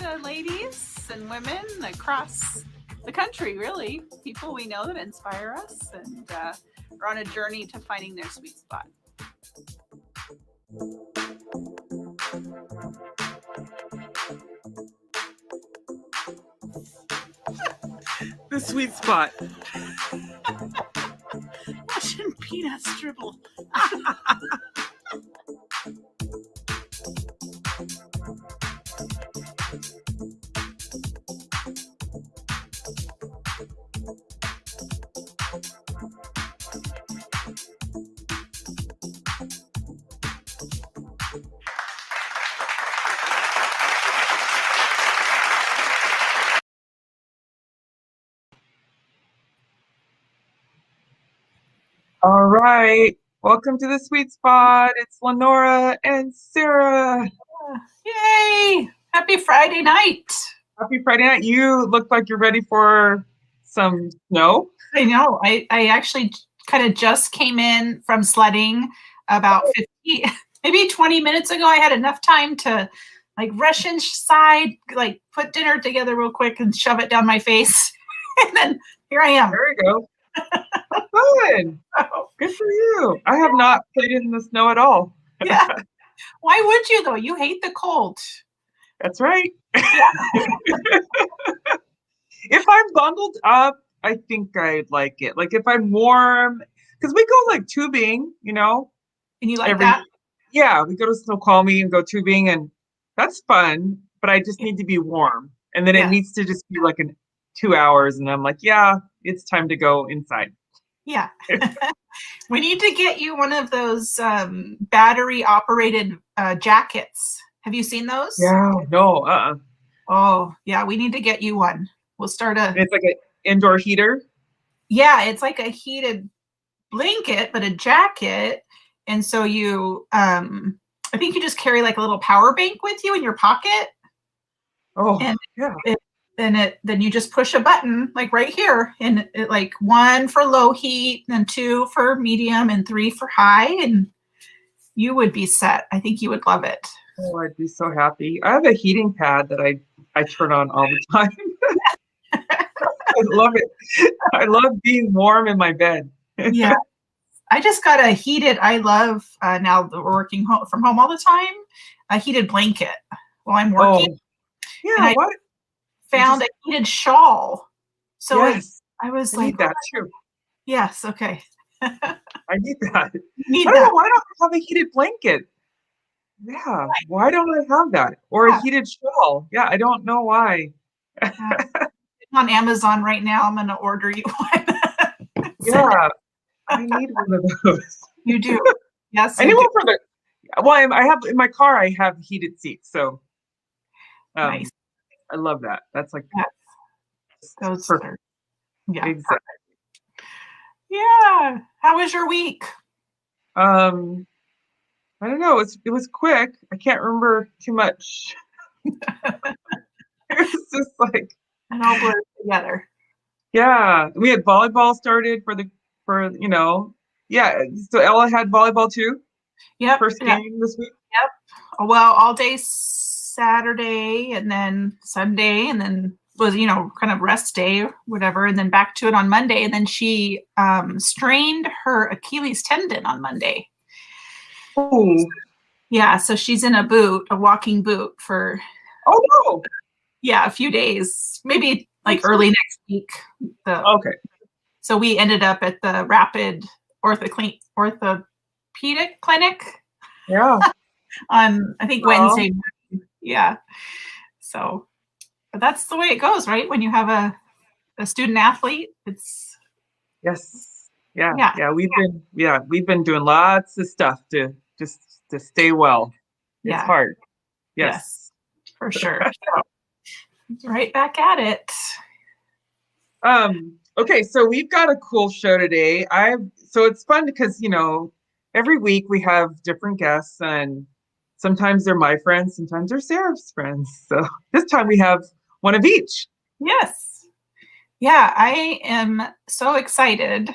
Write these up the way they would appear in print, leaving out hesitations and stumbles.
to ladies and women across the country, really. People we know that inspire us and are on a journey to finding their sweet spot. The sweet spot. Watching peanuts dribble. All right. Welcome to the sweet spot. It's Lenora and Sarah. Yay! Happy Friday night. Happy Friday night. You look like you're ready for some snow. I know. I actually kind of just came in from sledding about 50, maybe 20 minutes ago. I had enough time to like rush inside, like put dinner together real quick and shove it down my face. And then here I am. There you go. Good. Good for you. I have not played in the snow at all. Yeah. Why would you though? You hate the cold. That's right. If I'm bundled up, I think I'd like it. Like if I'm warm, because we go like tubing, you know. And you like that? Yeah, we go to Snoqualmie and go tubing, and that's fun. But I just need to be warm, and then it needs to just be like 2 hours, and I'm like, yeah, it's time to go inside. Yeah. We need to get you one of those battery operated jackets. Have you seen those? Yeah, no, Oh, yeah, we need to get you one. We'll start It's like an indoor heater? Yeah, it's like a heated blanket, but a jacket. And so you, I think you just carry like a little power bank with you in your pocket. Oh, and yeah. Then you just push a button like right here, and it like 1 for low heat, and 2 for medium, and 3 for high, and you would be set. I think you would love it. Oh, I'd be so happy. I have a heating pad that I turn on all the time. I love it. I love being warm in my bed. Yeah. I just got a heated, I love now that we're working from home all the time, a heated blanket while I'm working. Oh, yeah, what? Found a heated shawl. So yes, I was I like, need that too. Yes, okay. I need that. Need I don't that. know, why don't I have a heated blanket? Yeah, why don't I have that? Or a heated shawl? Yeah, I don't know why. On Amazon right now. I'm going to order you one. Yeah, I need one of those. You do. Yes. I need one for the. Well, I have in my car. I have heated seats, so nice. I love that. That's like those perfect. Yeah, exactly. Yeah. How was your week? I don't know. It was quick. I can't remember too much. It was just like it all blurs together. Yeah, we had volleyball started yeah. So Ella had volleyball too. Yep. First game this week. Yep. Well, all day Saturday, and then Sunday, and then was kind of rest day or whatever, and then back to it on Monday, and then she strained her Achilles tendon on Monday. Oh. Yeah, so she's in a walking boot for a few days, maybe like early next week. Okay. So we ended up at the Rapid Orthopedic Clinic. Yeah. On I think Wednesday. Yeah. So, but that's the way it goes, right? When you have a student athlete, it's. Yes. Yeah. We've been doing lots of stuff to stay well. It's hard. Yes, for sure. Right back at it. Okay, so we've got a cool show today. So it's fun because every week we have different guests, and sometimes they're my friends, sometimes they're Sarah's friends. So this time we have one of each. Yes. Yeah, I am so excited.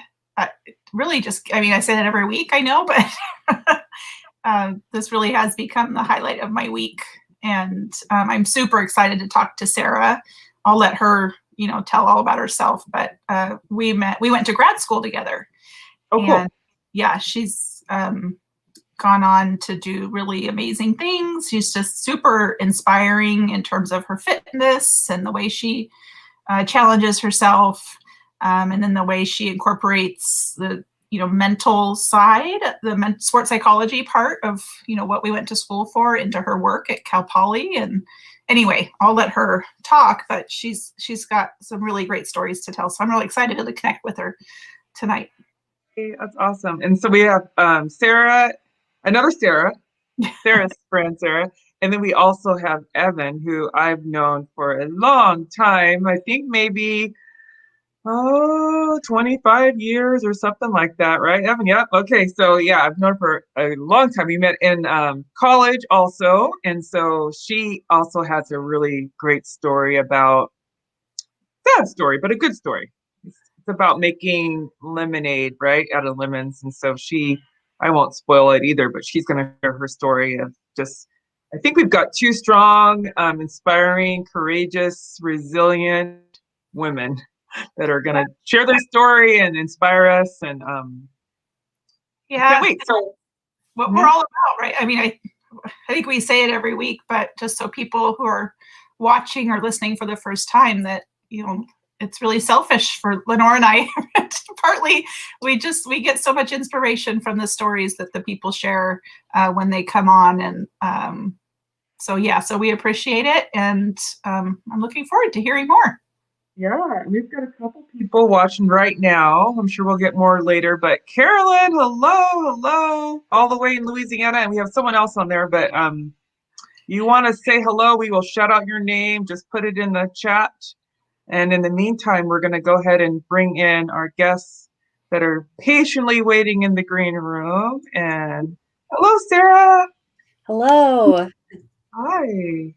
Really I say that every week, I know, but this really has become the highlight of my week. And I'm super excited to talk to Sarah. I'll let her, tell all about herself. But we went to grad school together. Oh, cool. And yeah, she's gone on to do really amazing things. She's just super inspiring in terms of her fitness and the way she challenges herself, and then the way she incorporates the mental side, the sports psychology part of what we went to school for into her work at Cal Poly. And anyway, I'll let her talk, but she's got some really great stories to tell. So I'm really excited to connect with her tonight. Hey, that's awesome. And so we have Sarah, another Sarah, Sarah's friend Sarah, and then we also have Evan, who I've known for a long time. I think maybe 25 years or something like that, right, Evan? Yep. Okay. So yeah, I've known her for a long time. We met in college also. And so she also has a really great story about, sad story, but a good story. It's about making lemonade, right, out of lemons. And so I won't spoil it either, but she's going to share her story of just, I think we've got two strong, inspiring, courageous, resilient women that are going to share their story and inspire us. And yeah, can't wait. So what we're all about, right? I mean, I think we say it every week, but just so people who are watching or listening for the first time, that it's really selfish for Lenora and I. Partly, we get so much inspiration from the stories that the people share when they come on, and so we appreciate it, and I'm looking forward to hearing more. Yeah, we've got a couple people watching right now. I'm sure we'll get more later. But Carolyn, hello, all the way in Louisiana, and we have someone else on there. But you want to say hello? We will shout out your name. Just put it in the chat. And in the meantime, we're going to go ahead and bring in our guests that are patiently waiting in the green room. And hello, Sarah. Hello. Hi.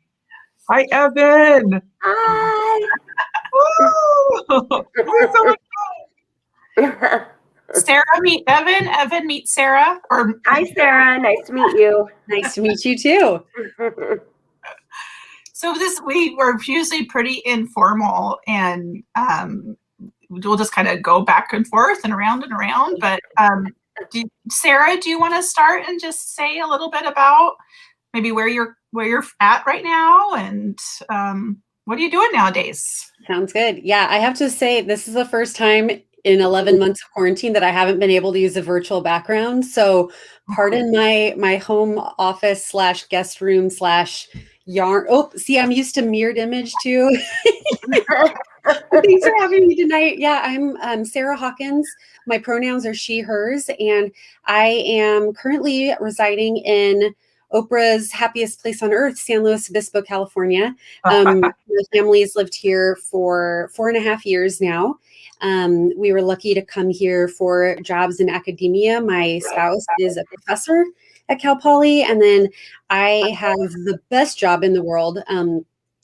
Hi, Evan. Hi. Woo! This is so much fun. Sarah, meet Evan. Evan, meet Sarah. Hi, Sarah. Nice to meet you. Nice to meet you too. So we were usually pretty informal, and we'll just kind of go back and forth and around. But Sarah, do you want to start and just say a little bit about maybe where you're at right now, and what are you doing nowadays? Sounds good. Yeah, I have to say this is the first time in 11 months of quarantine that I haven't been able to use a virtual background. So pardon my home office / guest room / yarn. Oh, see, I'm used to mirrored image too. Thanks for having me tonight. Yeah, I'm Sarah Hawkins. My pronouns are she, hers, and I am currently residing in Oprah's happiest place on earth, San Luis Obispo, California. My family's lived here for 4.5 years now. We were lucky to come here for jobs in academia. My spouse is a professor at Cal Poly, and then I have the best job in the world.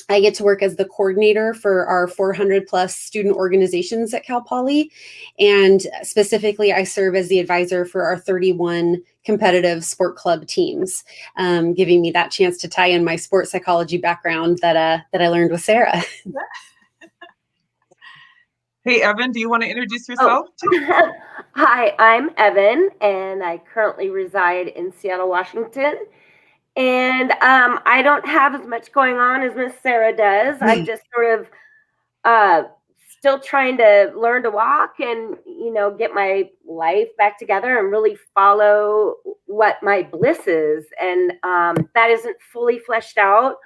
I get to work as the coordinator for our 400 plus student organizations at Cal Poly. And specifically, I serve as the advisor for our 31 competitive sport club teams, giving me that chance to tie in my sports psychology background that I learned with Sarah. Hey, Evan, do you want to introduce yourself? Oh. Hi, I'm Evan, and I currently reside in Seattle, Washington. And I don't have as much going on as Miss Sarah does. I'm just sort of still trying to learn to walk and, get my life back together and really follow what my bliss is. And that isn't fully fleshed out.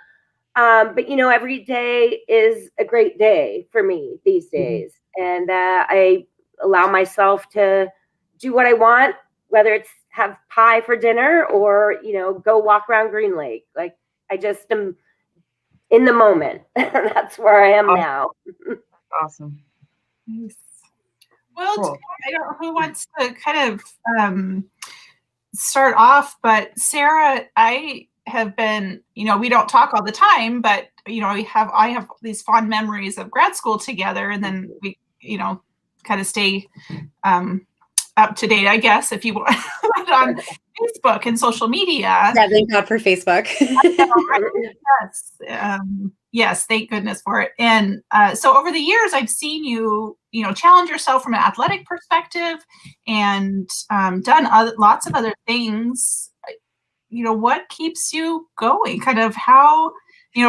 But, every day is a great day for me these days. And I allow myself to do what I want, whether it's have pie for dinner or, go walk around Green Lake. Like, I just am in the moment. That's where I am now. Awesome. Nice. Well, Cool. I don't know who wants to kind of start off, but Sarah, I have been, we don't talk all the time, but, I have these fond memories of grad school together, and then we, kind of stay up to date, I guess, if you want on Facebook and social media. Yeah, thank God for Facebook. Yes. Yes, thank goodness for it. And so over the years, I've seen you, challenge yourself from an athletic perspective and done lots of other things. What keeps you going? Kind of how,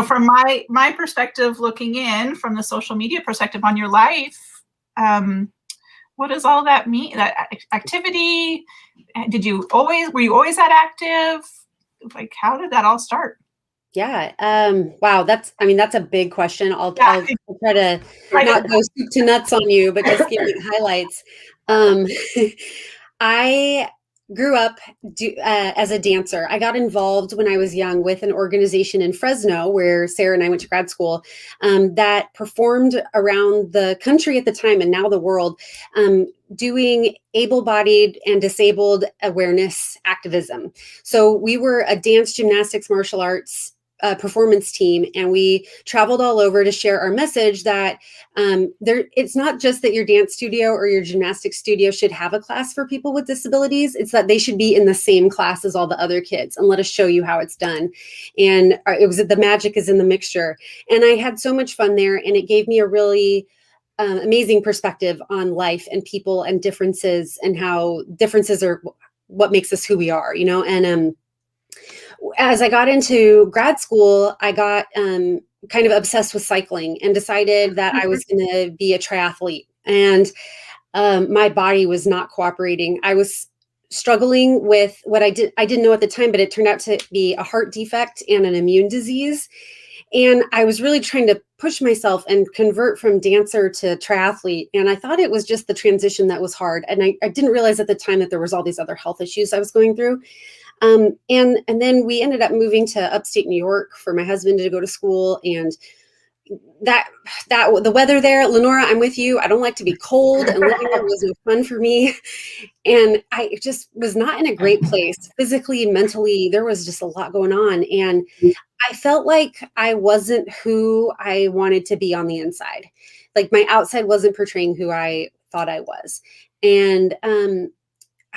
from my perspective, looking in from the social media perspective on your life, what does all that mean? That activity? Were you always that active? Like, how did that all start? Yeah. Wow. That's a big question. I'll try to not go soup to nuts on you, but just give you highlights. I grew up as a dancer. I got involved when I was young with an organization in Fresno where Sarah and I went to grad school that performed around the country at the time and now the world, doing able-bodied and disabled awareness activism. So we were a dance, gymnastics, martial arts performance team, and we traveled all over to share our message that it's not just that your dance studio or your gymnastics studio should have a class for people with disabilities. It's that they should be in the same class as all the other kids, and let us show you how it's done. And it was the magic is in the mixture. And I had so much fun there, and it gave me a really amazing perspective on life and people and differences, and how differences are what makes us who we are, and as I got into grad school, I got kind of obsessed with cycling and decided that I was going to be a triathlete. And my body was not cooperating. I was struggling with what I didn't know at the time, but it turned out to be a heart defect and an immune disease. And I was really trying to push myself and convert from dancer to triathlete. And I thought it was just the transition that was hard. And I didn't realize at the time that there was all these other health issues I was going through. And then we ended up moving to upstate New York for my husband to go to school. And that the weather there, Lenora, I'm with you. I don't like to be cold, and living there was no fun for me. And I just was not in a great place physically, mentally. There was just a lot going on. And I felt like I wasn't who I wanted to be on the inside. Like my outside wasn't portraying who I thought I was. And,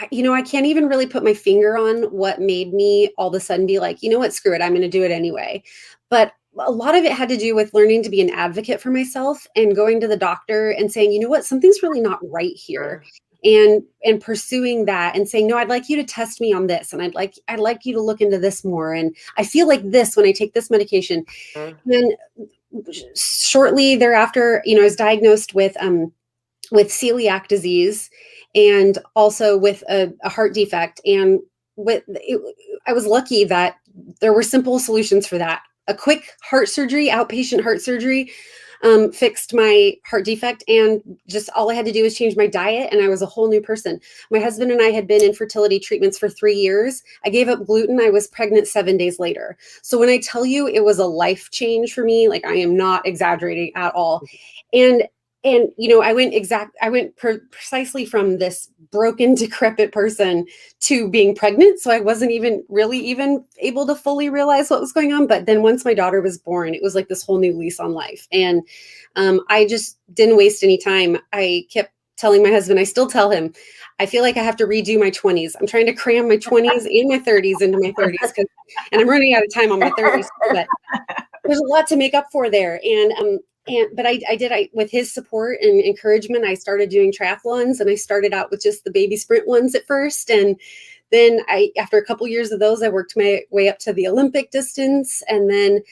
I can't even really put my finger on what made me all of a sudden be like, you know what, screw it, I'm going to do it anyway. But a lot of it had to do with learning to be an advocate for myself and going to the doctor and saying, you know what, something's really not right here. And pursuing that and saying, no, I'd like you to test me on this. And I'd like you to look into this more. And I feel like this when I take this medication. And then shortly thereafter, I was diagnosed with celiac disease, and also with a heart defect. And I was lucky that there were simple solutions for that. A quick heart surgery, outpatient heart surgery, fixed my heart defect, and just all I had to do was change my diet, and I was a whole new person. My husband and I had been in fertility treatments for 3 years. I gave up gluten. I was pregnant 7 days later. So when I tell you it was a life change for me, like I am not exaggerating at all. And I went precisely from this broken, decrepit person to being pregnant. So I wasn't even able to fully realize what was going on. But then once my daughter was born, it was like this whole new lease on life. And I just didn't waste any time. I kept telling my husband, I still tell him, I feel like I have to redo my 20s. I'm trying to cram my 20s and my 30s into my 30s. And I'm running out of time on my 30s. But there's a lot to make up for there. But I with his support and encouragement, I started doing triathlons, and I started out with just the baby sprint ones at first. And then after a couple years of those, I worked my way up to the Olympic distance. And then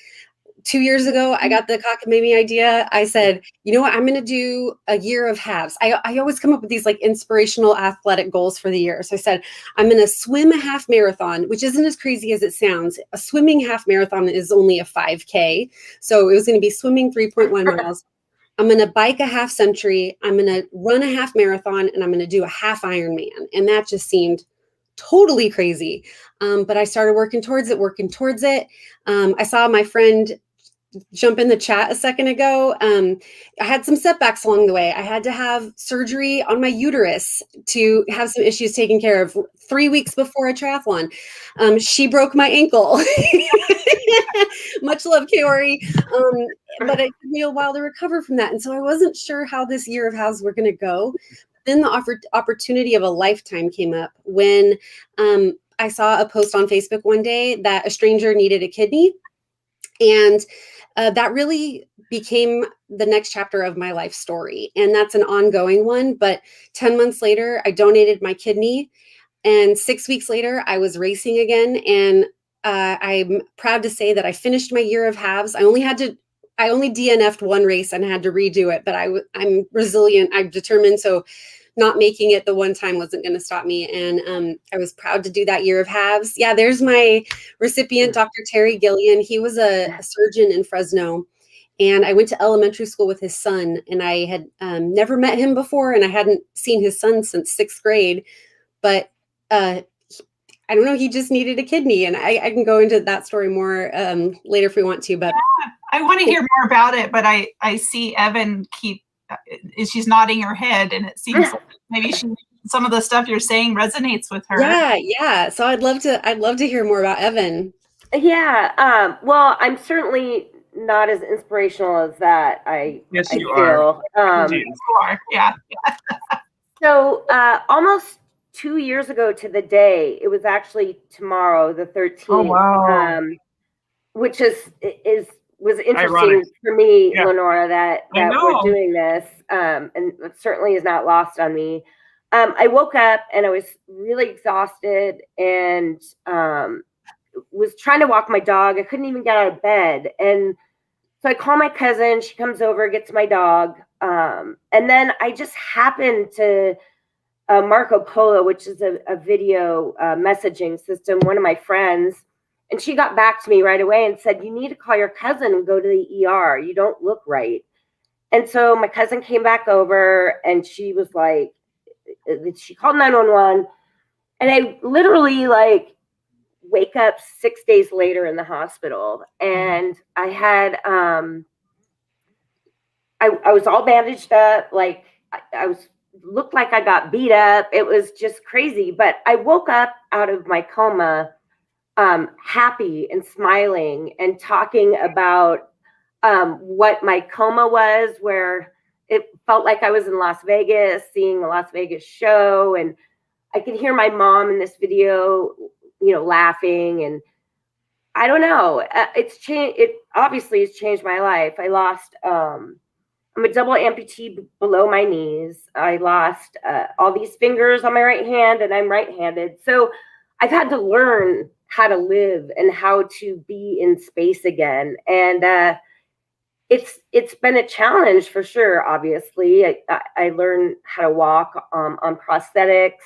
2 years ago, I got the cockamamie idea. I said, you know what, I'm going to do a year of halves. I always come up with these like inspirational athletic goals for the year. So I said, I'm going to swim a half marathon, which isn't as crazy as it sounds. A swimming half marathon is only a 5K. So it was going to be swimming 3.1 miles. I'm going to bike a half century. I'm going to run a half marathon, and I'm going to do a half Ironman. And that just seemed totally crazy. But I started working towards it. I saw my friend jump in the chat a second ago. I had some setbacks along the way. I had to have surgery on my uterus to have some issues taken care of 3 weeks before a triathlon. She broke my ankle. Much love, Kiori. But it took me a while to recover from that. And so I wasn't sure how this year of halves were going to go. then the opportunity of a lifetime came up when I saw a post on Facebook one day that a stranger needed a kidney. And that really became the next chapter of my life story. And that's an ongoing one. But 10 months later, I donated my kidney. And 6 weeks later, I was racing again. And I'm proud to say that I finished my year of halves. I only DNF'd one race and had to redo it, but I'm resilient. I'm determined. So not making it the one time wasn't going to stop me. And I was proud to do that year of halves. Yeah, there's my recipient, Dr. Terry Gillian. He was a surgeon in Fresno. And I went to elementary school with his son, and I had never met him before, and I hadn't seen his son since 6th grade. But I don't know, he just needed a kidney, and I can go into that story more later if we want to. But yeah, I want to hear more about it, but I see Evan she's nodding her head, and it seems like maybe some of the stuff you're saying resonates with her. Yeah. So I'd love to hear more about Evan. Yeah. Well, I'm certainly not as inspirational as that. Yes, you feel. are. You are. Yeah. So almost 2 years ago to the day, it was actually tomorrow, the 13th. Oh, wow. Which was interesting Ironic. for me, Yeah. Lenora, that we're doing this, and it certainly is not lost on me. I woke up and I was really exhausted and was trying to walk my dog. I couldn't even get out of bed, and so I call my cousin. She comes over, gets my dog, and then I just happened to Marco Polo, which is a video messaging system, one of my friends. And she got back to me right away and said, you need to call your cousin and go to the ER. You don't look right. And so my cousin came back over and she was like, she called 911. And I literally wake up 6 days later in the hospital. And I had, I was all bandaged up. Looked like I got beat up. It was just crazy. But I woke up out of my coma happy and smiling and talking about what my coma was, where it felt like I was in Las Vegas, seeing the Las Vegas show. And I could hear my mom in this video, laughing. And I don't know, it's changed. It obviously has changed my life. I lost, I'm a double amputee below my knees. I lost all these fingers on my right hand, and I'm right-handed. So I've had to learn how to live and how to be in space again. And it's been a challenge for sure, obviously. I learned how to walk on prosthetics.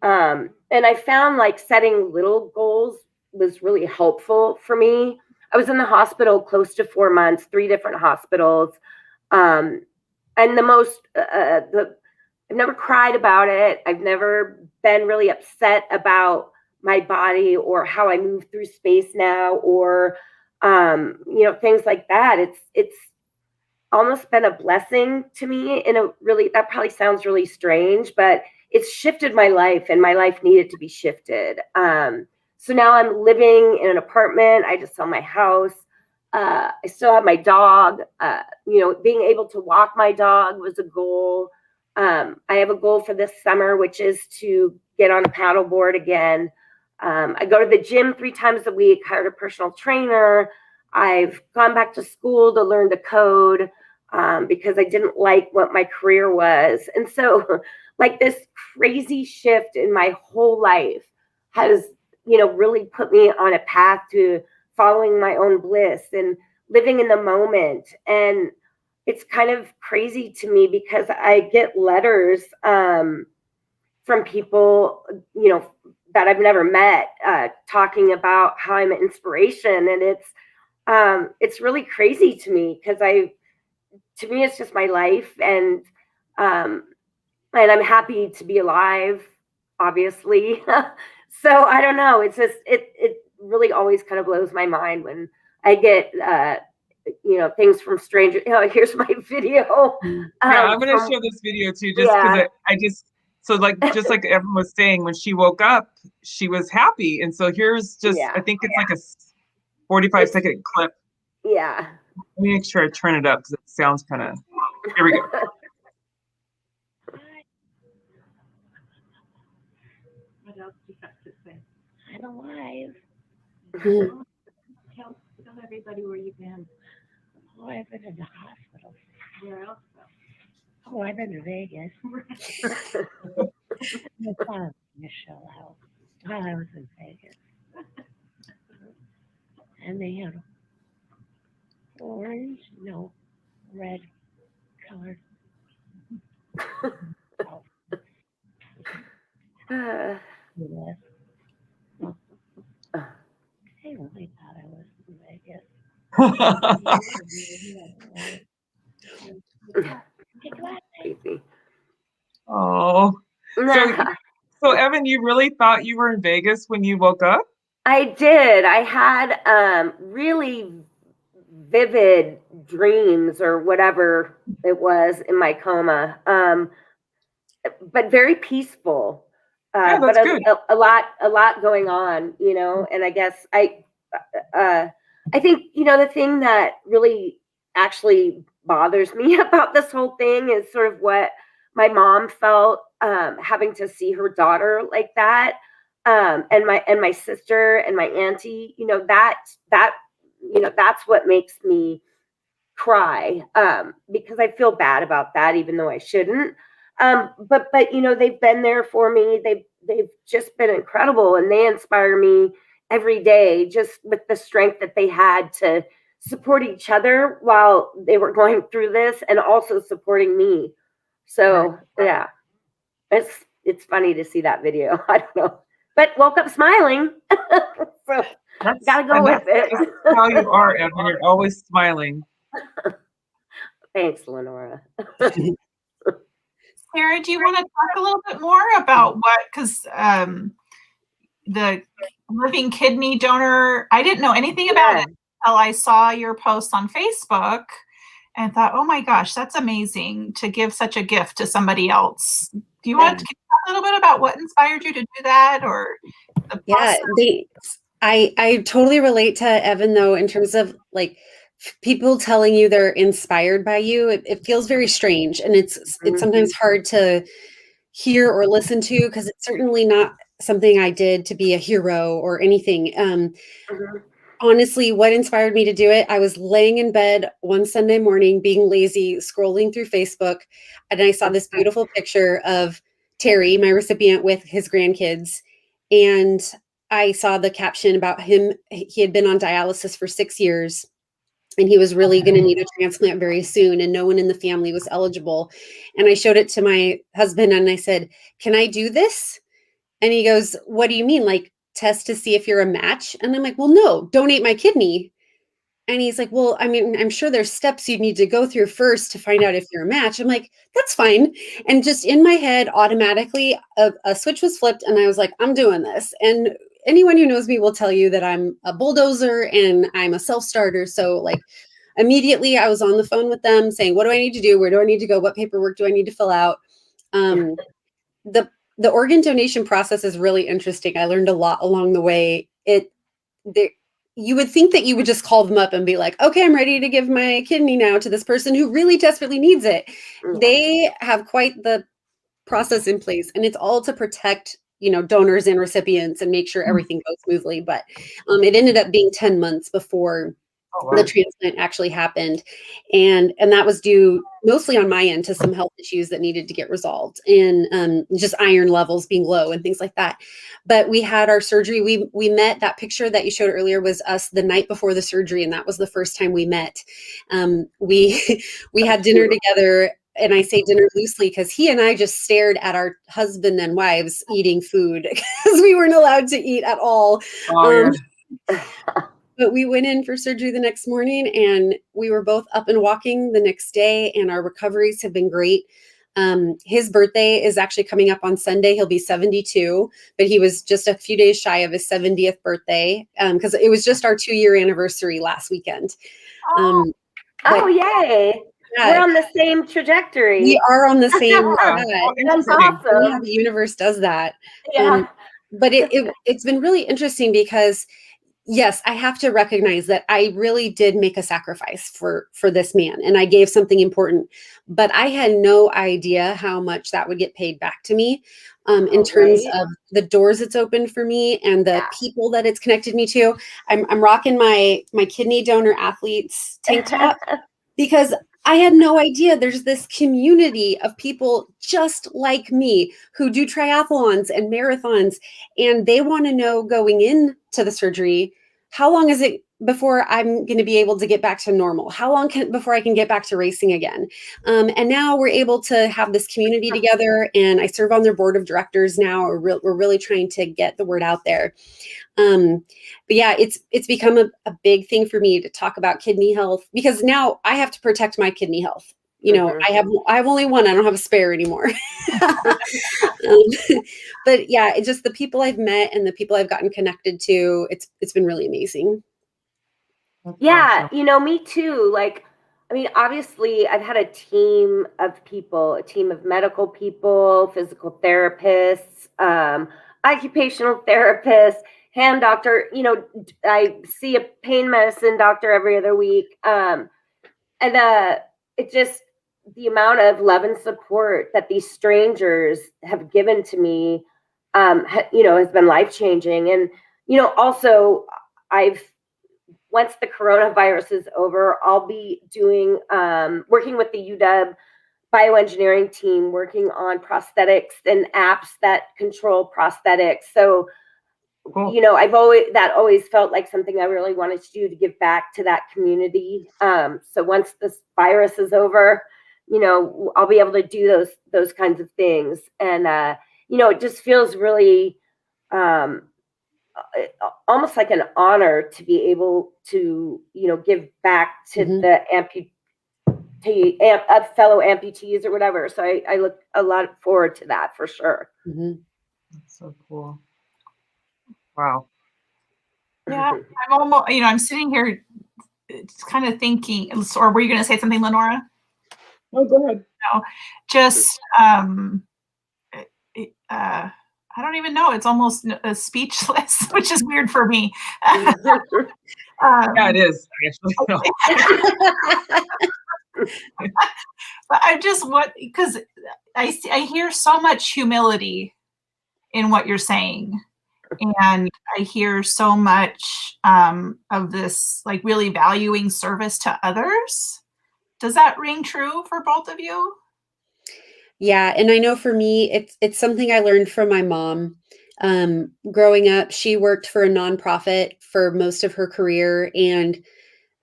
And I found setting little goals was really helpful for me. I was in the hospital close to 4 months, 3 different hospitals. And I've never cried about it. I've never been really upset about my body or how I move through space now, or things like that. It's almost been a blessing to me in a really, that probably sounds really strange, but it's shifted my life, and my life needed to be shifted. So now I'm living in an apartment. I just sold my house. I still have my dog. Being able to walk my dog was a goal. I have a goal for this summer, which is to get on a paddleboard again. I go to the gym 3 times a week, hired a personal trainer. I've gone back to school to learn to code because I didn't like what my career was. And so this crazy shift in my whole life has, really put me on a path to following my own bliss and living in the moment. And it's kind of crazy to me because I get letters from people, that I've never met, talking about how I'm an inspiration. And it's really crazy to me because to me, it's just my life. And I'm happy to be alive, obviously. So I don't know. It's just, it really always kind of blows my mind when I get, things from strangers. Here's my video. I'm going to show this video too, just because I just, so just like everyone was saying, when she woke up, she was happy. And so here's just, I think it's like a 45-second clip. Yeah. Let me make sure I turn it up because it sounds kind of, here we go. else do you have to say? I'm alive. Mhm. Tell everybody where you've been. Oh, I've been in the hospital. Where else? Oh, I've been to Vegas. I found Michelle out while I was in Vegas. And they had orange, no, red colored. Yes. I really thought I was in Vegas. Oh, so Evan, you really thought you were in Vegas when you woke up? I did. I had really vivid dreams or whatever it was in my coma, but very peaceful. Yeah, but that's good. a lot going on, you know. And I guess I think, you know, the thing that really actually bothers me about this whole thing is sort of what my mom felt, having to see her daughter like that, and my sister and my auntie. You know, that you know, that's what makes me cry, because I feel bad about that, even though I shouldn't. But you know, they've been there for me. They've just been incredible, and they inspire me every day, just with the strength that they had to support each other while they were going through this, and also supporting me. So yeah, it's funny to see that video. I don't know, but woke up smiling. So gotta go with it. That's how you are, Evan. You're always smiling. Thanks, Lenora. Sarah, do you want to talk a little bit more about what, because the living kidney donor, I didn't know anything about it until I saw your post on Facebook and thought, oh my gosh, that's amazing to give such a gift to somebody else. Do you want to talk a little bit about what inspired you to do that, or the process? I totally relate to Evan, though, in terms of like people telling you they're inspired by you. It feels very strange, and it's sometimes hard to hear or listen to, because it's certainly not something I did to be a hero or anything. Honestly, what inspired me to do it, I was laying in bed one Sunday morning, being lazy, scrolling through Facebook, and I saw this beautiful picture of Terry, my recipient, with his grandkids. And I saw the caption about him. He had been on dialysis for 6 years, and he was really going to need a transplant very soon, and no one in the family was eligible. And I showed it to my husband, and I said, "Can I do this?" And he goes, "What do you mean? Like, test to see if you're a match?" And I'm like, "Well, no, donate my kidney." And he's like, "Well, I mean, I'm sure there's steps you'd need to go through first to find out if you're a match." I'm like, "That's fine." And just in my head, automatically, a switch was flipped, and I was like, "I'm doing this." And anyone who knows me will tell you that I'm a bulldozer and I'm a self-starter. So like immediately I was on the phone with them saying, "What do I need to do? Where do I need to go? What paperwork do I need to fill out?" The organ donation process is really interesting. I learned a lot along the way. You would think that you would just call them up and be like, "Okay, I'm ready to give my kidney now to this person who really desperately needs it." They have quite the process in place, and it's all to protect, you know, donors and recipients and make sure everything goes smoothly. But it ended up being 10 months before the transplant actually happened. And that was due mostly on my end to some health issues that needed to get resolved, and just iron levels being low and things like that. But we had our surgery. We met. That picture that you showed earlier was us the night before the surgery, and that was the first time we met. We had dinner together, and I say dinner loosely because he and I just stared at our husband and wives eating food because we weren't allowed to eat at all. But we went in for surgery the next morning, and we were both up and walking the next day, and our recoveries have been great. His birthday is actually coming up on Sunday. He'll be 72, but he was just a few days shy of his 70th birthday, because it was just our 2-year anniversary last weekend. Oh, yay. We're on the same trajectory. We are on the same path. That's awesome. Yeah, the universe does that. Yeah. But it's been really interesting because yes, I have to recognize that I really did make a sacrifice for this man, and I gave something important, but I had no idea how much that would get paid back to me, in terms Right? of the doors it's opened for me and the Yeah. people that it's connected me to. I'm rocking my kidney donor athletes tank top because I had no idea there's this community of people just like me who do triathlons and marathons, and they want to know going into the surgery, how long is it before I'm going to be able to get back to normal? How long before I can get back to racing again? And now we're able to have this community together, and I serve on their board of directors now. We're really trying to get the word out there. But yeah, it's become a big thing for me to talk about kidney health, because now I have to protect my kidney health. You know, I have only one. I don't have a spare anymore. But yeah, it's just the people I've met and the people I've gotten connected to. It's been really amazing. That's Yeah, awesome. me too. Like, I mean, obviously, I've had a team of people, a team of medical people, physical therapists, occupational therapists, hand doctor. I see a pain medicine doctor every other week. And it just, the amount of love and support that these strangers have given to me, has been life changing. And, also, I've, once the coronavirus is over, I'll be doing working with the UW bioengineering team, working on prosthetics and apps that control prosthetics. So, Cool. I've always felt like something I really wanted to do to give back to that community. So once this virus is over, I'll be able to do those kinds of things. And it just feels really almost like an honor to be able to, give back to the fellow amputees or whatever. So I look a lot forward to that for sure. That's so cool. Wow. Yeah, I'm almost, I'm sitting here kind of thinking, or were you going to say something, Lenora? Oh, go ahead. No, just, I don't even know. It's almost speechless, which is weird for me. Yeah, it is actually. No. But I just because I hear so much humility in what you're saying, and I hear so much of this, like, really valuing service to others. Does that ring true for both of you? Yeah, and I know for me, it's something I learned from my mom. Growing up, she worked for a nonprofit for most of her career, and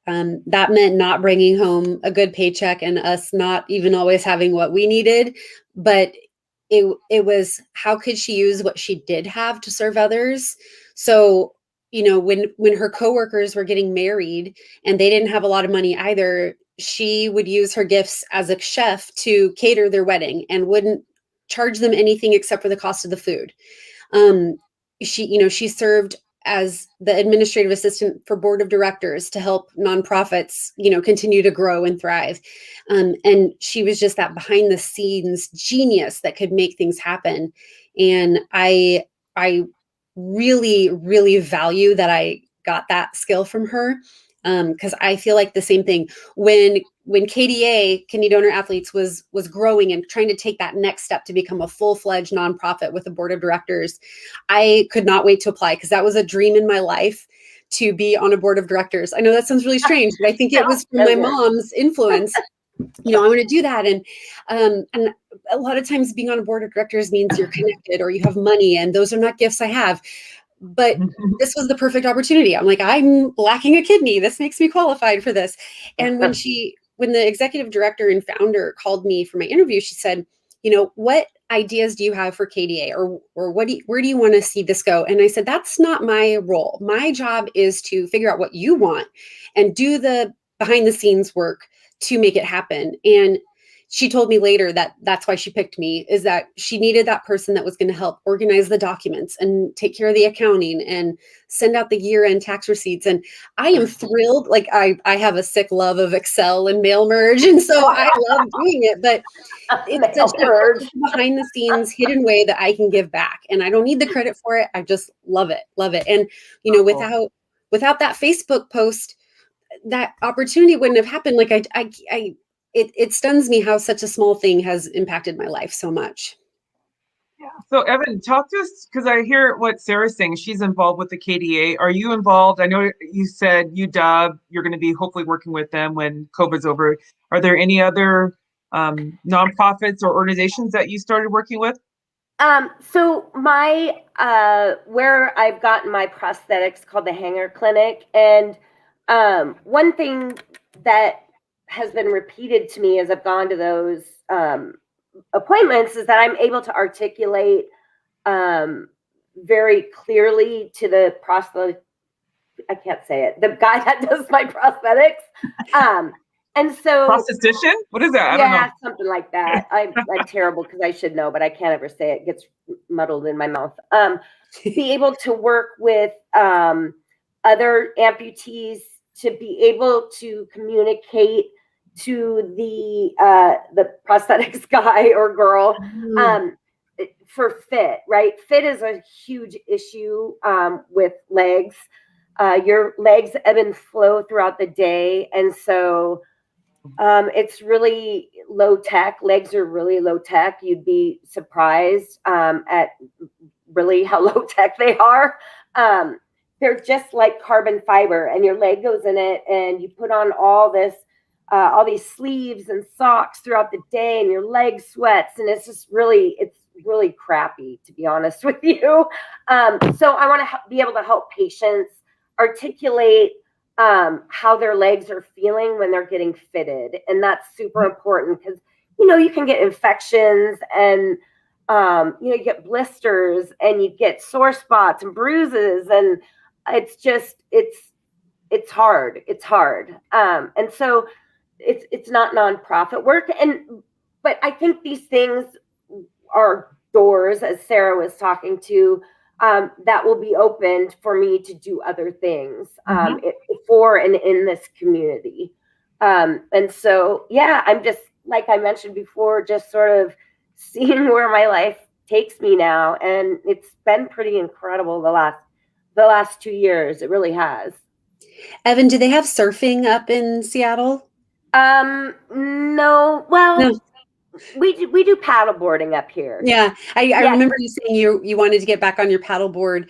that meant not bringing home a good paycheck and us not even always having what we needed. But it was, how could she use what she did have to serve others? So, when her coworkers were getting married and they didn't have a lot of money either, she would use her gifts as a chef to cater their wedding and wouldn't charge them anything except for the cost of the food. She served as the administrative assistant for board of directors to help nonprofits, continue to grow and thrive. And she was just that behind the scenes genius that could make things happen. And I really, really value that I got that skill from her. Because I feel like the same thing when KDA, Kidney Donor Athletes, was growing and trying to take that next step to become a full-fledged nonprofit with a board of directors. I could not wait to apply, because that was a dream in my life, to be on a board of directors. I know that sounds really strange, but I think it was from my mom's influence. I want to do that. And a lot of times being on a board of directors means you're connected or you have money, and those are not gifts I have. But this was the perfect opportunity. I'm like, I'm lacking a kidney. This makes me qualified for this. And when the executive director and founder called me for my interview, she said, what ideas do you have for KDA, or where do you want to see this go? And I said, that's not my role. My job is to figure out what you want and do the behind the scenes work to make it happen. And she told me later that that's why she picked me, is that she needed that person that was going to help organize the documents and take care of the accounting and send out the year-end tax receipts. And I am thrilled. Like, I have a sick love of Excel and mail merge, and so I love doing it. But it's such a behind the scenes hidden way that I can give back, and I don't need the credit for it. I just love it. And without that Facebook post, that opportunity wouldn't have happened. Like it stuns me how such a small thing has impacted my life so much. Yeah. So Evan, talk to us, because I hear what Sarah's saying. She's involved with the KDA. Are you involved? I know you said UW, you're going to be hopefully working with them when COVID's over. Are there any other nonprofits or organizations that you started working with? So my where I've gotten my prosthetics called the Hanger Clinic, and one thing that has been repeated to me as I've gone to those appointments is that I'm able to articulate very clearly to the prosthetic. I can't say it. The guy that does my prosthetics. And so Prosthetician? What is that? I don't know. something like that. I'm terrible because I should know, but I can't ever say it. It gets muddled in my mouth. Be able to work with other amputees to be able to communicate to the prosthetics guy or girl for fit, right? Fit is a huge issue with legs. Your legs ebb and flow throughout the day, and so it's really low tech. Legs are really low tech. You'd be surprised at really how low tech they are. They're just like carbon fiber, and your leg goes in it, and you put on all these sleeves and socks throughout the day, and your leg sweats, and it's really crappy, to be honest with you. So I want to be able to help patients articulate how their legs are feeling when they're getting fitted. And that's super important because, you can get infections and, you get blisters and you get sore spots and bruises. And it's just, it's hard. It's hard. And so it's not nonprofit work. But I think these things are doors, as Sarah was talking to, that will be opened for me to do other things for and in this community. And so, I'm just, like I mentioned before, just sort of seeing where my life takes me now. And it's been pretty incredible the last 2 years. It really has. Evan, do they have surfing up in Seattle? No. Well, no. We do paddle boarding up here. Yeah, I remember you saying you wanted to get back on your paddleboard.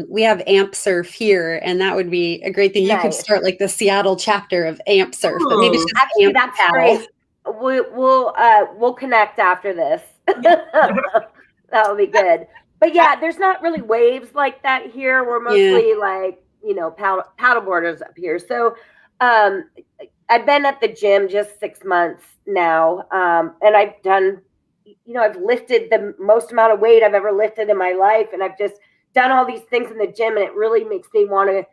We have Amp Surf here, and that would be a great thing. Nice. You could start like the Seattle chapter of Amp Surf, but maybe it's just actually Amp that's Paddle. Great. We'll connect after this. That'll be good. But there's not really waves like that here. We're mostly like paddleboarders up here. So I've been at the gym just 6 months now, and I've done, I've lifted the most amount of weight I've ever lifted in my life, and I've just done all these things in the gym, and it really makes me want to,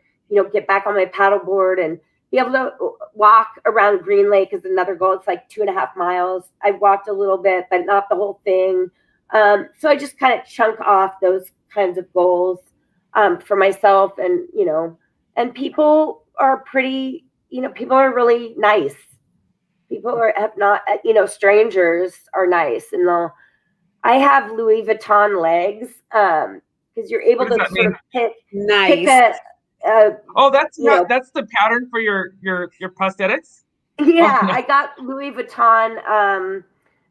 get back on my paddleboard and be able to walk around Green Lake is another goal. It's like 2.5 miles. I've walked a little bit, but not the whole thing. So I just kind of chunk off those kinds of goals for myself, and and people are pretty. People are really nice. People have not, strangers are nice. And I have Louis Vuitton legs because you're able to sort of pick that's the pattern for your prosthetics? Yeah, I got Louis Vuitton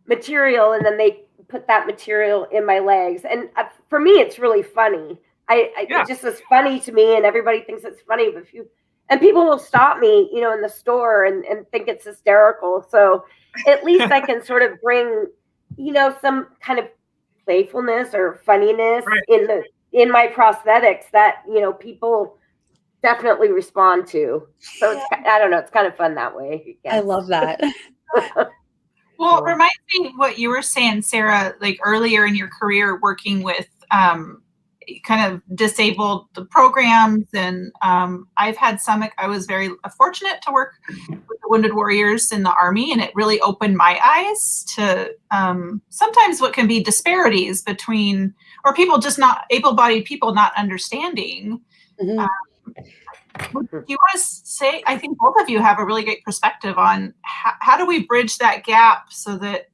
material, and then they put that material in my legs. And for me, it's really funny. It just is funny to me, and everybody thinks it's funny, but and people will stop me, in the store and think it's hysterical. So at least I can sort of bring, some kind of playfulness or funniness in my prosthetics that, people definitely respond to. So I don't know, it's kind of fun that way. I love that. Well, it reminds me what you were saying, Sarah, like earlier in your career working with kind of disabled programs, and I've had I was very fortunate to work with the Wounded Warriors in the Army, and it really opened my eyes to sometimes what can be disparities between, or people just not able-bodied people not understanding. Mm-hmm. Do you want to say, I think both of you have a really great perspective on how do we bridge that gap so that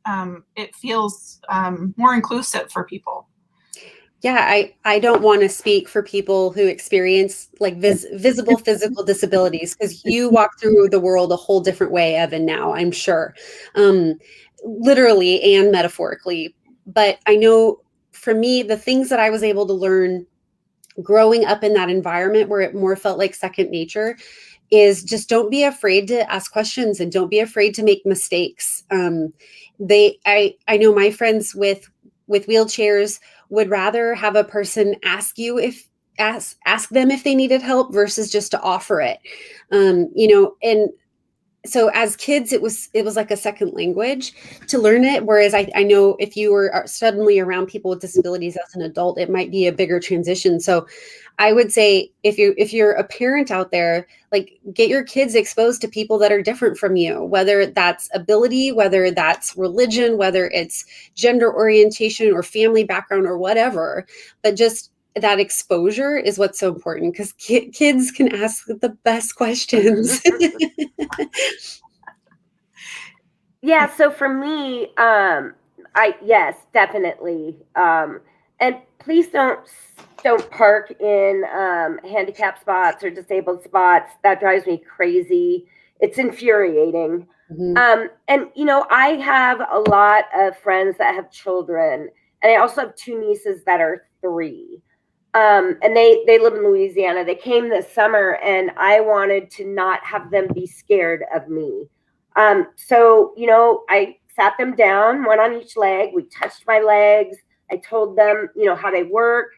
it feels more inclusive for people? Yeah, I don't want to speak for people who experience like visible physical disabilities, because you walk through the world a whole different way, Evan, now, I'm sure, um, literally and metaphorically. But I know for me, the things that I was able to learn growing up in that environment where it more felt like second nature is just don't be afraid to ask questions and don't be afraid to make mistakes. I know my friends with wheelchairs would rather have a person ask you if ask them if they needed help versus just to offer it. And so as kids it was like a second language to learn it, whereas I know if you were suddenly around people with disabilities as an adult, it might be a bigger transition. So I would say if you're a parent out there, like, get your kids exposed to people that are different from you, whether that's ability, whether that's religion, whether it's gender orientation or family background or whatever. But just that exposure is what's so important, because kids can ask the best questions. Yeah, so for me, yes, definitely. And please don't park in handicap spots or disabled spots. That drives me crazy. It's infuriating. Mhm. And I have a lot of friends that have children, and I also have two nieces that are 3. And they live in Louisiana. They came this summer, and I wanted to not have them be scared of me. So, I sat them down, one on each leg. We touched my legs. I told them, how they work.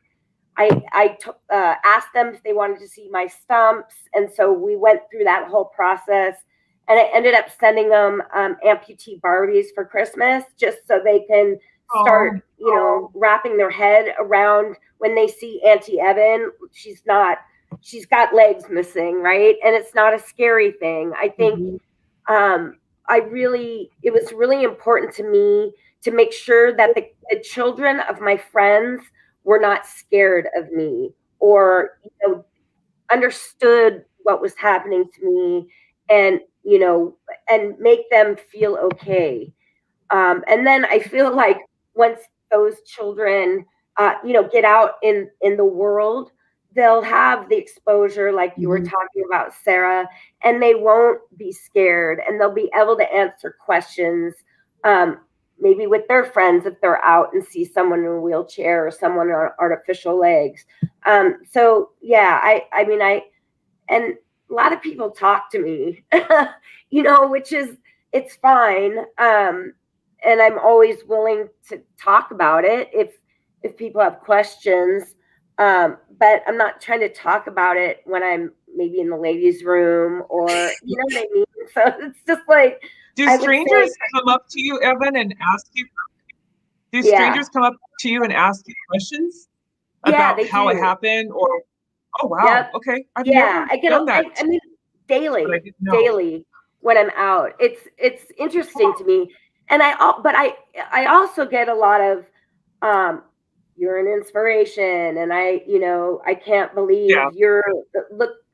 I asked them if they wanted to see my stumps. And so we went through that whole process. And I ended up sending them amputee Barbies for Christmas, just so they can start, wrapping their head around when they see Auntie Evan. She's got legs missing, right? And it's not a scary thing. I think Mhm. it was really important to me to make sure that the children of my friends were not scared of me, or understood what was happening to me, and and make them feel okay. And then I feel like once those children, get out in the world, they'll have the exposure like you were Mhm. talking about, Sarah, and they won't be scared, and they'll be able to answer questions, um, maybe with their friends if they're out and see someone in a wheelchair or someone on artificial legs. So yeah, I mean, and a lot of people talk to me, which is, it's fine. And I'm always willing to talk about it if people have questions. But I'm not trying to talk about it when I'm maybe in the ladies' room, or you know what I mean. So it's just like, Do I would say, strangers come up to you, Evan, and ask you? Do yeah, strangers come up to you and ask you questions yeah, about they how it do. happened? Or, oh wow, Yep. okay, I've Yeah, never I get. done that, I mean, but I daily, didn't know. daily when I'm out. It's interesting to me, and but I also get a lot of, um, you're an inspiration, and I can't Yeah, believe you're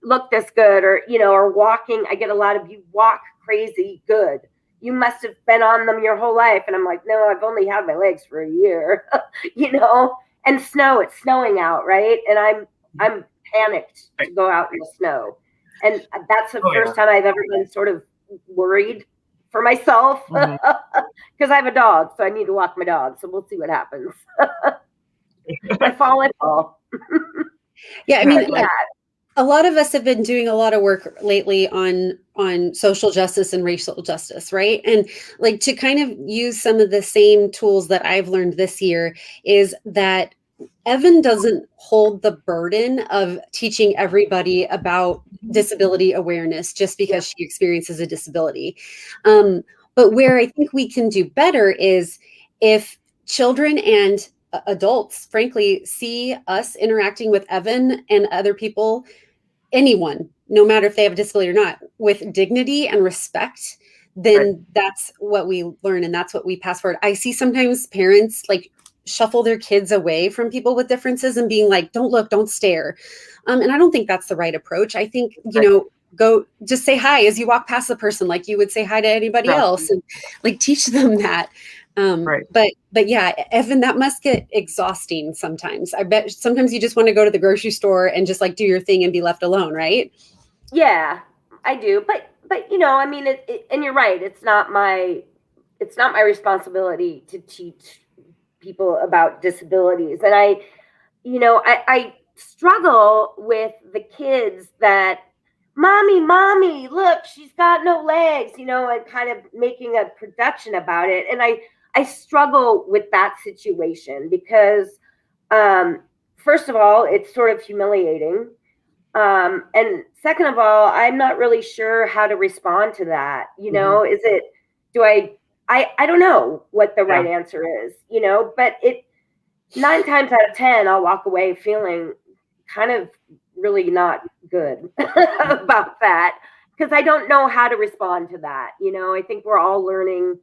look this good, or or walking. I get a lot of, you walk crazy good. You must have been on them your whole life, and I'm like, no, I've only had my legs for a year, you know. And it's snowing out, right? And I'm panicked to go out in the snow. And that's the oh yeah. first time I've ever been sort of worried for myself, Mhm. because I have a dog, so I need to walk my dog. So we'll see what happens. If I fall, I fall. Yeah, I mean, But yeah, a lot of us have been doing a lot of work lately on social justice and racial justice, right? And like, to kind of use some of the same tools that I've learned this year is that Evan doesn't hold the burden of teaching everybody about disability awareness just yeah, because she experiences a disability. But where I think we can do better is if children and adults, frankly, see us interacting with Evan and other people, anyone, no matter if they have a disability or not, with dignity and respect, Right. then that's what we learn and that's what we pass forward. I see sometimes parents like shuffle their kids away from people with differences and being like, don't look, don't stare. And I don't think that's the right approach. I think, right, go just say hi as you walk past the person, like you would say hi to anybody Exactly. else, and like teach them that. Right. But yeah, Evan, that must get exhausting sometimes. I bet sometimes you just want to go to the grocery store and just like do your thing and be left alone, right? Yeah, I do. But I mean, and you're right. It's not my responsibility to teach people about disabilities. And I struggle with the kids that, mommy, look, she's got no legs, and kind of making a production about it. And I struggle with that situation because, first of all, it's sort of humiliating. And second of all, I'm not really sure how to respond to that. Is it, I don't know what the right answer is, but 9 times out of 10, I'll walk away feeling kind of really not good about that because I don't know how to respond to that. I think we're all learning.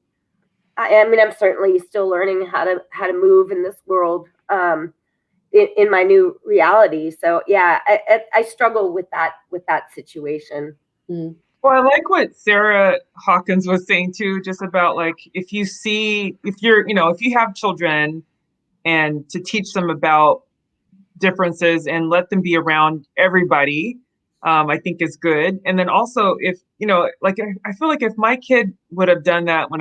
I mean, I'm certainly still learning how to move in this world. In my new reality. So yeah, I struggle with that situation. Well, I like what Sarah Hawkins was saying too, just about like if you have children and to teach them about differences and let them be around everybody, I think is good. And then also if, like I feel like if my kid would have done that when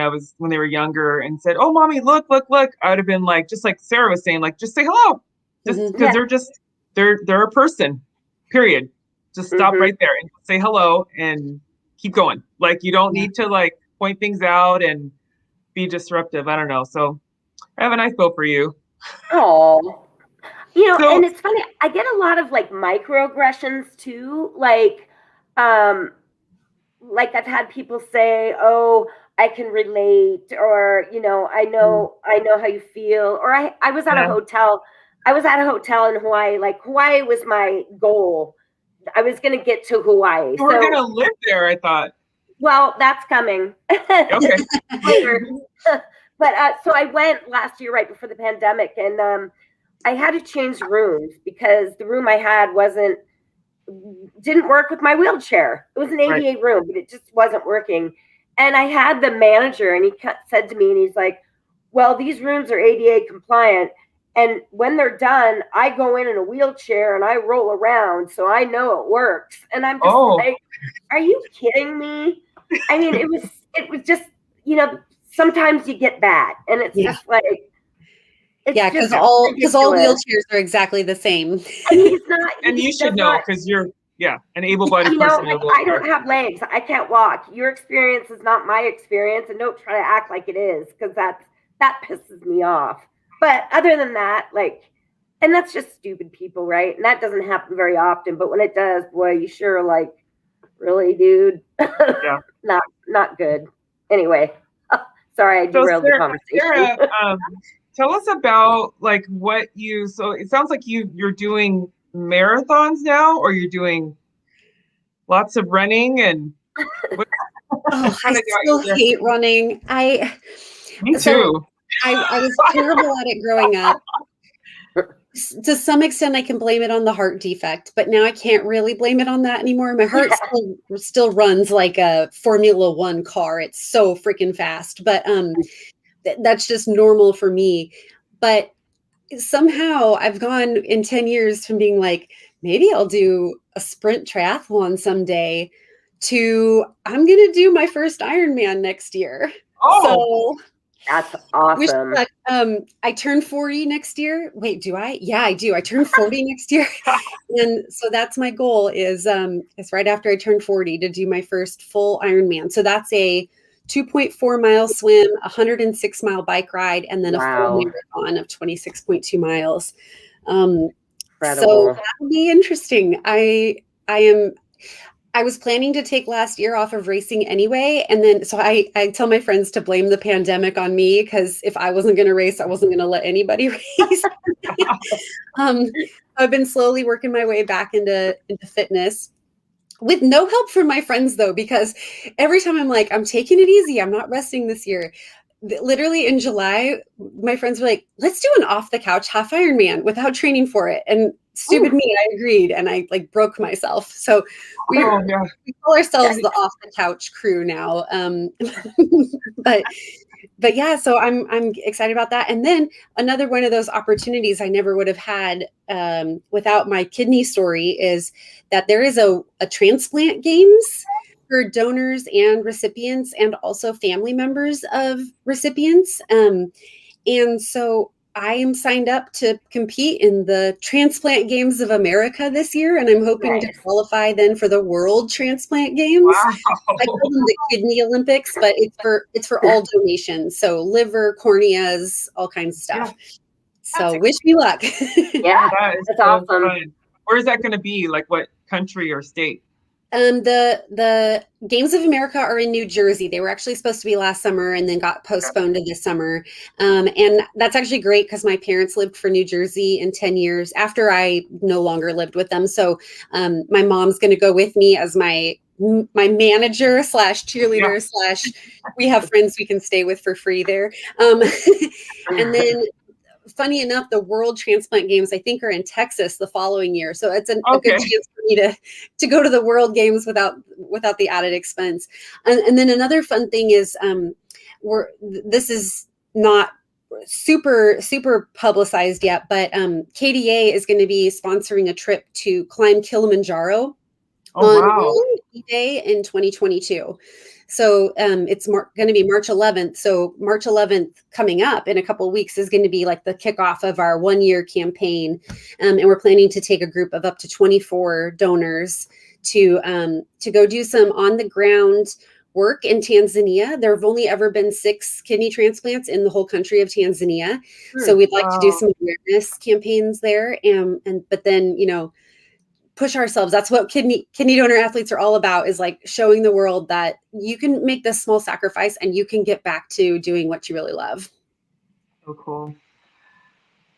they were younger and said, "Oh, mommy, look, I would have been like, just like Sarah was saying, like, just say hello. Just because they're a person, period. Just stop right there and say hello and keep going. Like you don't need to like point things out and be disruptive. I don't know. So Evan, I feel for you. Oh, and it's funny. I get a lot of like microaggressions too. Like I've had people say, "Oh, I can relate," or I know how you feel. Or I was at a hotel. I was at a hotel in Hawaii. Like Hawaii was my goal. I was going to get to Hawaii. You were going to live there, I thought. Well, that's coming. Okay. Later. But so I went last year right before the pandemic, and I had to change rooms because the room I had didn't work with my wheelchair. It was an ADA room, but it just wasn't working. And I had the manager, and he said to me, and he's like, "Well, these rooms are ADA compliant. And when they're done, I go in a wheelchair and I roll around, so I know it works." And I'm just like, "Are you kidding me?" I mean, it was just, sometimes you get that, and it's just like, because all wheelchairs are exactly the same. And he's not. And you should know because you're an able-bodied person. I don't have legs. I can't walk. Your experience is not my experience, and don't try to act like it is because that pisses me off. But other than that, and that's just stupid people, right? And that doesn't happen very often. But when it does, boy, you sure like, really, dude? Yeah. Not good. Anyway, sorry, I derailed the conversation. Sarah, tell us about so it sounds like you're doing marathons now, or you're doing lots of running and I still hate running. Me too. I was terrible at it growing up. To some extent, I can blame it on the heart defect, but now I can't really blame it on that anymore. My heart still runs like a Formula One car. It's so freaking fast, but that's just normal for me. But somehow I've gone in 10 years from being like, maybe I'll do a sprint triathlon someday to I'm going to do my first Ironman next year. Oh. So that's awesome. I turn 40 next year. Wait, do I? Yeah, I do. I turn 40 next year. And so that's my goal is right after I turn 40 to do my first full Ironman. So that's a 2.4 mile swim, 106 mile bike ride, and then a full marathon of 26.2 miles. So that'll be interesting. I was planning to take last year off of racing anyway. And then, so I tell my friends to blame the pandemic on me, because if I wasn't going to race, I wasn't going to let anybody race. I've been slowly working my way back into fitness with no help from my friends though, because every time I'm like, I'm taking it easy, I'm not resting this year. Literally in July, my friends were like, let's do an off the couch half Ironman without training for it. And stupid me, I agreed, and I broke myself. So we call ourselves the off the couch crew now. But but yeah, so I'm excited about that. And then another one of those opportunities I never would have had without my kidney story is that there is a transplant games for donors and recipients and also family members of recipients. And so I am signed up to compete in the Transplant Games of America this year, and I'm hoping to qualify then for the World Transplant Games. Wow. I call them the Kidney Olympics, but it's for all donations, so liver, corneas, all kinds of stuff. Yeah. So wish me luck. Yeah, That is that's so awesome. fun. Where is that going to be? Like what country or state? The Games of America are in New Jersey. They were actually supposed to be last summer and then got postponed to this summer. And that's actually great because my parents lived for New Jersey in 10 years after I no longer lived with them. So my mom's going to go with me as my manager / cheerleader / we have friends we can stay with for free there. And then funny enough, the World Transplant Games, I think, are in Texas the following year. So it's a good chance for me to go to the World Games without the added expense. And then another fun thing is this is not super publicized yet, but KDA is going to be sponsoring a trip to climb Kilimanjaro on D-Day in 2022. So it's going to be March 11th. So March 11th coming up in a couple of weeks is going to be like the kickoff of our 1-year campaign. And we're planning to take a group of up to 24 donors to go do some on the ground work in Tanzania. There have only ever been 6 kidney transplants in the whole country of Tanzania. So we'd like to do some awareness campaigns there. But then, push ourselves. That's what kidney donor athletes are all about, is like showing the world that you can make this small sacrifice and you can get back to doing what you really love. So cool.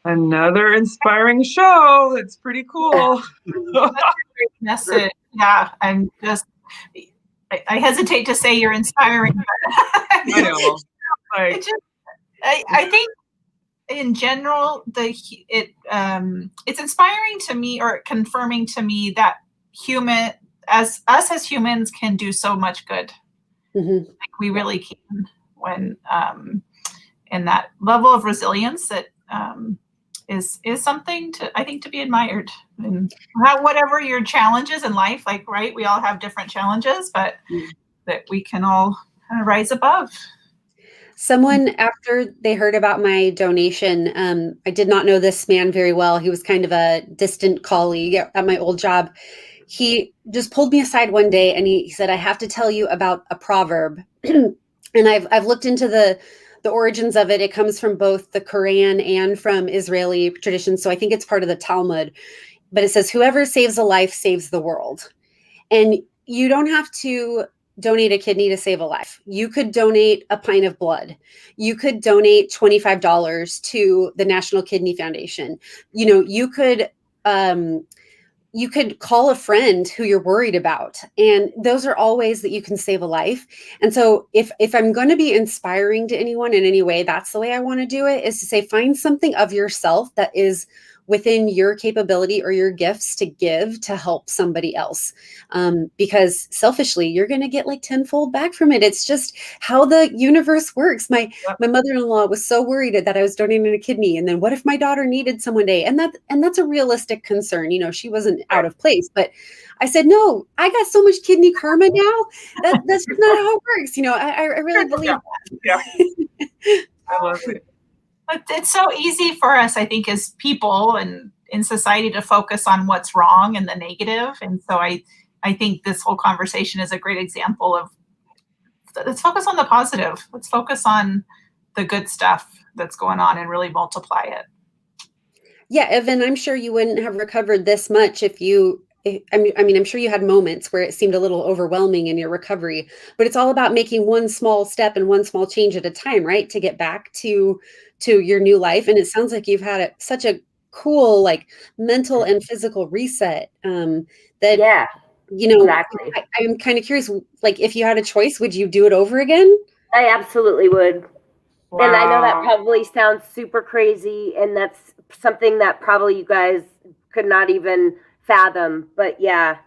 Another inspiring show. That's pretty cool. That's a great message. Yeah, I'm just, I hesitate to say you're inspiring, but I know. I think in general, it's inspiring to me, or confirming to me, that us as humans can do so much good. Mm-hmm. Like we really can, when and that level of resilience that is something I think to be admired. And whatever your challenges in life, like, right, we all have different challenges, but that we can all kind of rise above. Someone, after they heard about my donation, I did not know this man very well. He was kind of a distant colleague at my old job. He just pulled me aside one day and he said, "I have to tell you about a proverb." And I've looked into the origins of it. It comes from both the Quran and from Israeli tradition. So I think it's part of the Talmud. But it says, "Whoever saves a life saves the world." And you don't have to donate a kidney to save a life. You could donate a pint of blood. You could donate $25 to the National Kidney Foundation. You could call a friend who you're worried about. And those are all ways that you can save a life. And so if I'm going to be inspiring to anyone in any way, that's the way I want to do it, is to say, find something of yourself that is within your capability or your gifts to give to help somebody else. Because selfishly, you're going to get like tenfold back from it. It's just how the universe works. My mother-in-law was so worried that I was donating a kidney. And then what if my daughter needed some one day? And that's a realistic concern. She wasn't out of place, but I said, no, I got so much kidney karma now. That's just not how it works. I really believe that. Yeah. I love it. But it's so easy for us, I think, as people and in society, to focus on what's wrong and the negative. And so I think this whole conversation is a great example of, let's focus on the positive. Let's focus on the good stuff that's going on and really multiply it. Yeah, Evan, I'm sure you wouldn't have recovered this much I'm sure you had moments where it seemed a little overwhelming in your recovery, but it's all about making one small step and one small change at a time, right? To get back to your new life. And it sounds like you've had such a cool, like, mental and physical reset that, exactly. I'm kind of curious, like, if you had a choice, would you do it over again? I absolutely would. Wow. And I know that probably sounds super crazy, and that's something that probably you guys could not even fathom, but yeah,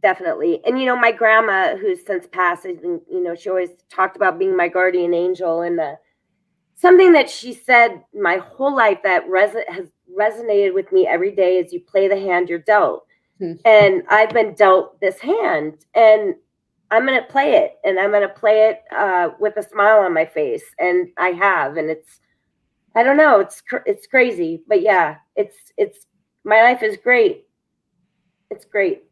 definitely. And my grandma, who's since passed, I think, she always talked about being my guardian angel, and something that she said my whole life that has resonated with me every day is, you play the hand you're dealt. And I've been dealt this hand, and I'm going to play it, and I'm going to play it with a smile on my face. And I have, and I don't know, it's crazy, but yeah, it's my life is great. It's great.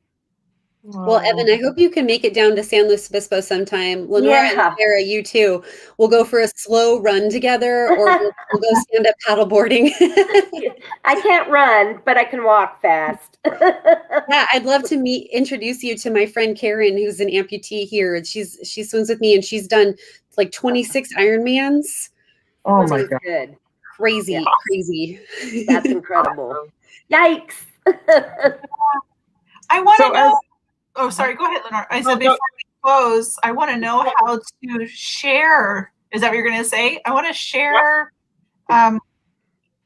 Well, Evan, I hope you can make it down to San Luis Obispo sometime. Lenora and Yeah. Sarah, you too. We'll go for a slow run together, or we'll go stand up paddleboarding. I can't run, but I can walk fast. Yeah, I'd love to introduce you to my friend Karen, who's an amputee here. And she swims with me, and she's done like 26 Ironmans. Oh my God. Good. Crazy, Yeah. crazy. That's incredible. Yikes. I want to So know. Oh, sorry. Go ahead, Lenora. I said before we close, I want to know how to share. Is that what you're going to say? I want to share,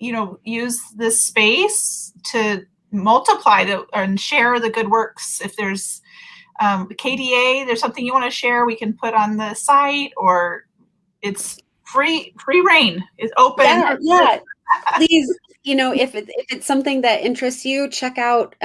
use this space to multiply and share the good works. If there's KDA, there's something you want to share, we can put on the site, or it's free reign. It's open. Yeah. Please, if it's something that interests you, check out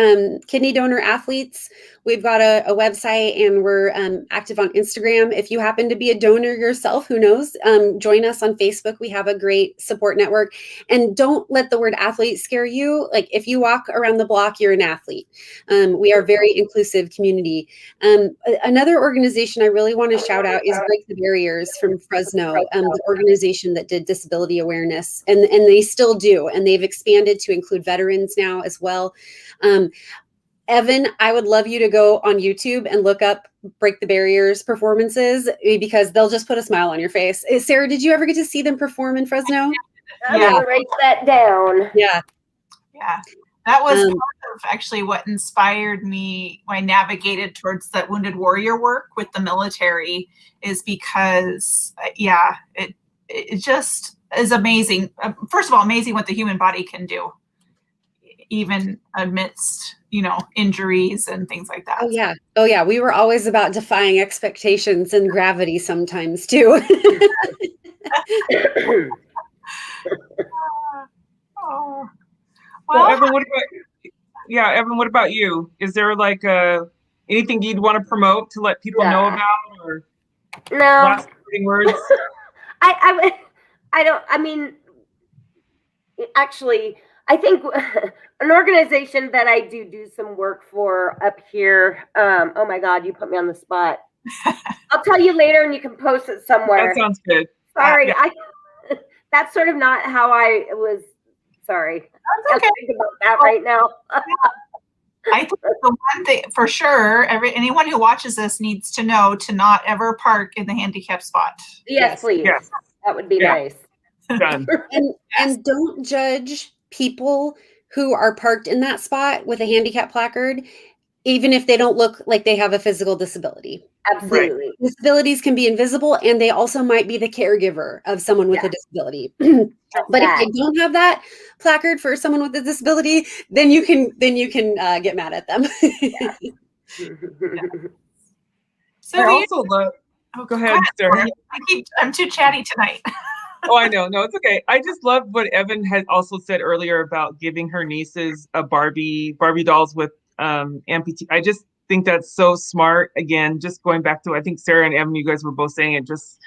Kidney Donor Athletes. We've got a website, and we're active on Instagram. If you happen to be a donor yourself, who knows, join us on Facebook. We have a great support network. And don't let the word athlete scare you. Like, if you walk around the block, you're an athlete. We are a very inclusive community. Another organization I really want to shout out is Break the Barriers from Fresno, the organization that did disability awareness, and they still do, and they've expanded to include veterans now as well. Evan, I would love you to go on YouTube and look up Break the Barriers performances, because they'll just put a smile on your face. Sarah, did you ever get to see them perform in Fresno? I'm gonna write that down. Yeah. That was part of actually what inspired me when I navigated towards that wounded warrior work with the military, is because, it just is amazing. First of all, amazing what the human body can do, even amidst, injuries and things like that. Oh yeah. We were always about defying expectations and gravity sometimes too. Well, Evan, what about you? Is there like anything you'd want to promote to let people know about, or No. last words? Actually, I think an organization that I do some work for up here. Oh my God, you put me on the spot. I'll tell you later, and you can post it somewhere. That sounds good. Sorry, that's sort of not how I was. Sorry, that's okay. I can't think about that right now. I think the one thing for sure, anyone who watches this needs to know to not ever park in the handicap spot. Yes, please. Yes. That would be nice. Done. And don't judge people who are parked in that spot with a handicap placard, even if they don't look like they have a physical disability. Absolutely. Right. Disabilities can be invisible, and they also might be the caregiver of someone with a disability. But if they don't have that placard for someone with a disability, then you can get mad at them. So I also love. Go ahead, Sarah. I'm too chatty tonight. Oh, I know. No, it's okay. I just love what Evan had also said earlier about giving her nieces a Barbie dolls with amputee. I just think that's so smart. Again, just going back to, I think Sarah and Evan, you guys were both saying it, just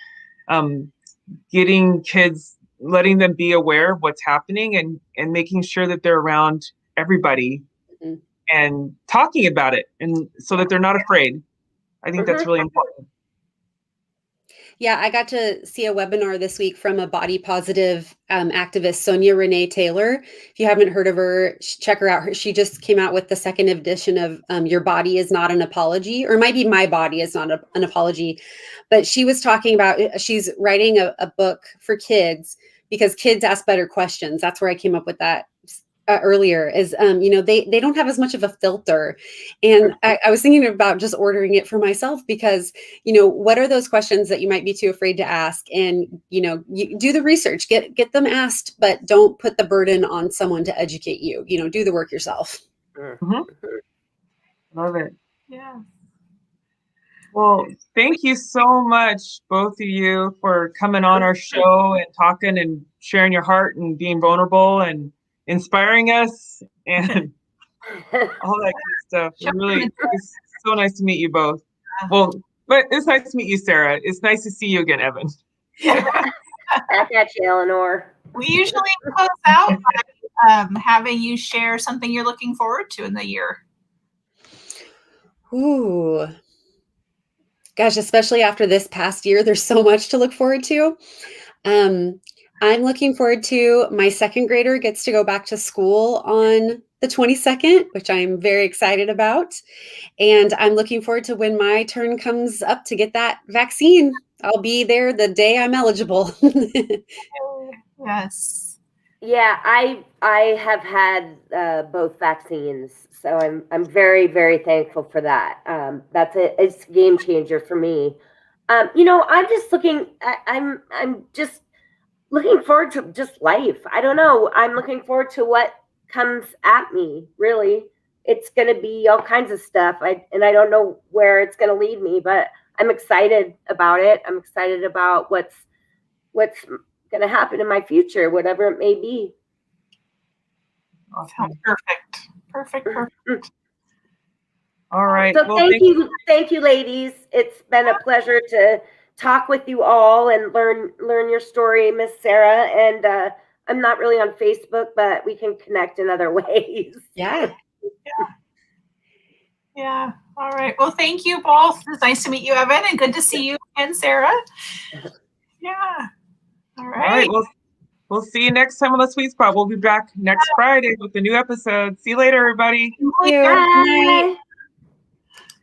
getting kids, letting them be aware of what's happening, and making sure that they're around everybody and talking about it, and so that they're not afraid. I think that's really important. Yeah, I got to see a webinar this week from a body positive activist, Sonia Renee Taylor. If you haven't heard of her, check her out. She just came out with the second edition of Your Body is Not an Apology, or it might be My Body is Not an Apology. But she was talking about, she's writing a book for kids because kids ask better questions. That's where I came up with that earlier, is they don't have as much of a filter, and I was thinking about just ordering it for myself, because what are those questions that you might be too afraid to ask, and you do the research, get them asked, but don't put the burden on someone to educate you. Do the work yourself. Love it. Yeah. Well, thank you so much, both of you, for coming on our show and talking and sharing your heart and being vulnerable and inspiring us and all that good stuff. It was so nice to meet you both. Well, but it's nice to meet you, Sarah. It's nice to see you again, Evan. Back at you, Eleanor. We usually close out by having you share something you're looking forward to in the year. Ooh. Gosh, especially after this past year, there's so much to look forward to. I'm looking forward to my second grader gets to go back to school on the 22nd, which I'm very excited about. And I'm looking forward to when my turn comes up to get that vaccine. I'll be there the day I'm eligible. Yes. Yeah, I have had both vaccines, so I'm very, very thankful for that. It's a game changer for me. I'm just I'm just looking forward to just life. I don't know. I'm looking forward to what comes at me. Really, it's going to be all kinds of stuff. I don't know where it's going to lead me, but I'm excited about it. I'm excited about what's going to happen in my future, whatever it may be. Awesome. Perfect. All right. So thank you, ladies. It's been a pleasure to talk with you all and learn your story, Miss Sarah. And I'm not really on Facebook, but we can connect in other ways. Yeah. Yeah. All right. Well, thank you both. It's nice to meet you, Evan, and good to see you again, Sarah. Yeah. All right. Well, we'll see you next time on the Sweet Spot. We'll be back next Friday with a new episode. See you later, everybody. Bye. Bye.